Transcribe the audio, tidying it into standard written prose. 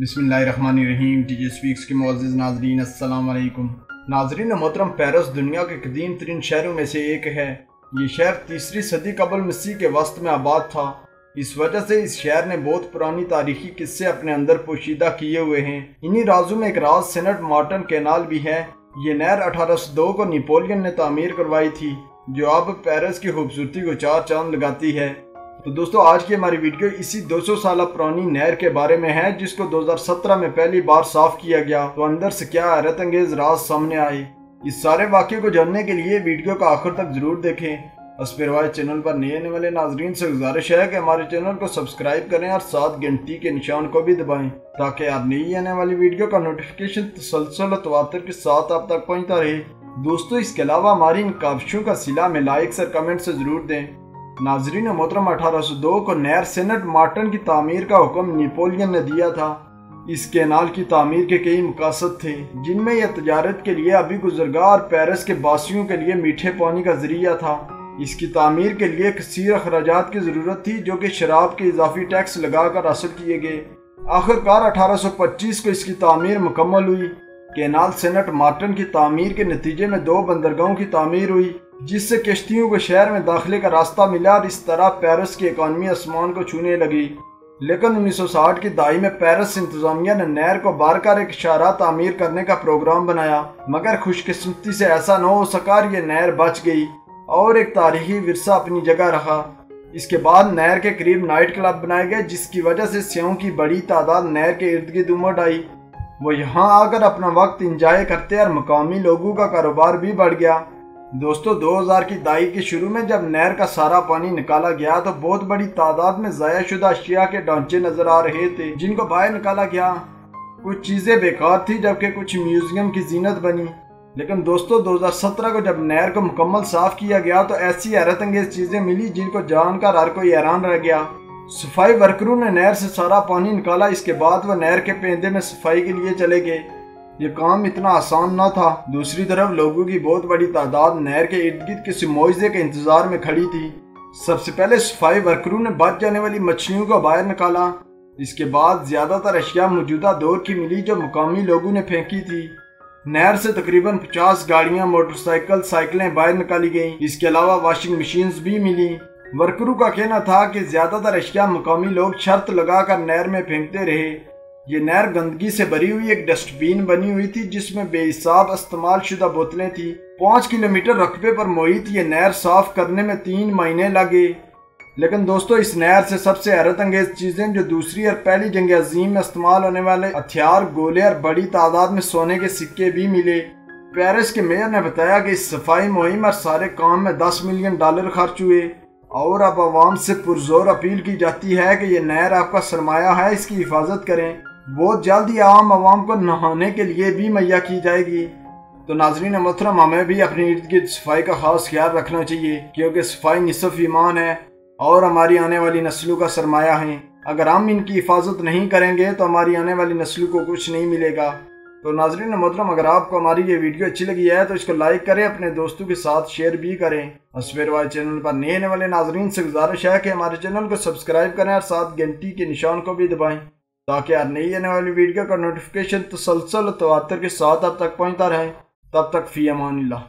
बिस्मिल्लाहिर्रहमानिर्रहीम। TJ speaks के मुअज़्ज़िज़ नाज़रीन, अस्सलाम वालेकुम। नाज़रीन मोहतरम, पेरिस दुनिया के कदीम तरीन शहरों में से एक है। ये शहर तीसरी सदी कबल मसीह के वस्त में आबाद था। इस वजह से इस शहर ने बहुत पुरानी तारीखी किस्से अपने अंदर पोशीदा किए हुए हैं। इन्हीं राजों में एक राज सेंट मार्टिन कैनाल भी है। ये नहर 1802 को नेपोलियन ने तामीर करवाई थी, जो अब पेरिस की खूबसूरती को चार चांद लगाती है। तो दोस्तों, आज की हमारी वीडियो इसी 200 साल पुरानी नहर के बारे में है, जिसको 2017 में पहली बार साफ किया गया। तो अंदर से क्या हैरत अंगेज राज सामने आए, इस सारे वाक़े को जानने के लिए वीडियो का आखिर तक जरूर देखें। अस्पिरवाज चैनल पर नए आने वाले नाजरीन से गुजारिश है कि हमारे चैनल को सब्सक्राइब करें और साथ घंटी के निशान को भी दबाएं, ताकि हर नई आने वाली वीडियो का नोटिफिकेशन तसलसल और तवातर के साथ आप तक पहुंचता रहे। दोस्तों, इसके अलावा हमारी इन काविशों का सिला में लाइक्स और कमेंट से जरूर दें। नाजरीन मोहतरम, 1802 को नहर सेंट मार्टिन की तामीर का हुक्म नेपोलियन ने दिया था। इस कैनाल की तामीर के कई मकसद थे, जिनमें यह तजारत के लिए अभी गुजरगाह और पेरिस के बासियों के लिए मीठे पानी का जरिया था। इसकी तामीर के लिए कसीर अखराजात की जरूरत थी, जो कि शराब के इजाफी टैक्स लगाकर हासिल किए गए। आखिरकार 1825 को इसकी तामीर मुकम्मल हुई। कैनाल सेंट मार्टिन की तामीर के नतीजे में 2 बंदरगाहों की तामीर हुई, जिससे कश्तियों को शहर में दाखिले का रास्ता मिला और इस तरह पेरिस की इकॉनमी आसमान को छूने लगी। लेकिन 1960 की दहाई में पेरिस इंतजामिया ने नहर को बारकर एक शाहराह तामीर करने का प्रोग्राम बनाया, मगर खुशकिस्मती से ऐसा न हो सका और ये नहर बच गई और एक तारीखी विरसा अपनी जगह रखा। इसके बाद नहर के करीब नाइट क्लब बनाए गए, जिसकी वजह से सियाहों की बड़ी तादाद नहर के इर्द गिर्द उमड़ आई। वो यहाँ आकर अपना वक्त इंजॉय करते और मकामी लोगों का कारोबार भी बढ़ गया। दोस्तों, 2000 की दहाई के शुरू में जब नहर का सारा पानी निकाला गया तो बहुत बड़ी तादाद में ज़ाया शुदा अशिया के ढांचे नजर आ रहे थे, जिनको बाहर निकाला गया। कुछ चीज़ें बेकार थी, जबकि कुछ म्यूजियम की जीनत बनी। लेकिन दोस्तों, 2017 को जब नहर को मुकम्मल साफ किया गया तो ऐसी हैरत अंगेज चीज़ें मिली जिनको जानकर हर कोई हैरान रह गया। सफाई वर्करों ने नहर से सारा पानी निकाला। इसके बाद वह नहर के पेंदे में सफाई के लिए चले गए। ये काम इतना आसान न था। दूसरी तरफ लोगों की बहुत बड़ी तादाद नहर के इर्द गिर्द किसी मुआवजे के इंतजार में खड़ी थी। सबसे पहले सफाई वर्करों ने बच जाने वाली मछलियों को बाहर निकाला। इसके बाद ज्यादातर अशिया मौजूदा दौर की मिली, जो मुकामी लोगों ने फेंकी थी। नहर से तकरीबन 50 गाड़ियां, मोटरसाइकिल, साइकिलें बाहर निकाली गईं। इसके अलावा वॉशिंग मशीन्स भी मिली। वर्करों का कहना था कि ज्यादातर अशिया मुकामी लोग शर्त लगाकर नहर में फेंकते रहे। ये नहर गंदगी से भरी हुई एक डस्टबिन बनी हुई थी, जिसमें बेहिसाब इस्तेमाल शुदा बोतलें थी। 5 किलोमीटर रकबे पर मुहित ये नहर साफ करने में 3 महीने लगे। लेकिन दोस्तों, इस नहर से सबसे हैरत अंगेज चीजें, जो दूसरी और पहली जंग अजीम में इस्तेमाल होने वाले हथियार, गोले और बड़ी तादाद में सोने के सिक्के भी मिले। पेरिस के मेयर ने बताया कि इस सफाई मुहिम और सारे काम में $10 मिलियन खर्च हुए और अब आवाम से पुरजोर अपील की जाती है कि ये नहर आपका सरमाया है, इसकी हिफाजत करें। बहुत जल्द ही आम आवाम को नहाने के लिए भी मुहैया की जाएगी। तो नाजरीन मोहतरम, हमें भी अपने इर्द गिर्द सफाई का खास ख्याल रखना चाहिए, क्योंकि सफाई निसफ ईमान है और हमारी आने वाली नस्लों का सरमाया है। अगर हम इनकी हिफाजत नहीं करेंगे तो हमारी आने वाली नस्लों को कुछ नहीं मिलेगा। तो नाजरीन मोहतरम, अगर आपको हमारी ये वीडियो अच्छी लगी है तो इसको लाइक करें, अपने दोस्तों के साथ शेयर भी करें। अस्पिरवाज चैनल पर नए आने वाले नाजरीन से गुजारिश है कि हमारे चैनल को सब्सक्राइब करें और साथ घंटी के निशान को भी दबाएं, ताकि हर नई आने वाली वीडियो का नोटिफिकेशन तसलसल तवातर के साथ अब तक पहुंचता रहे। तब तक फी अमानिल्लाह।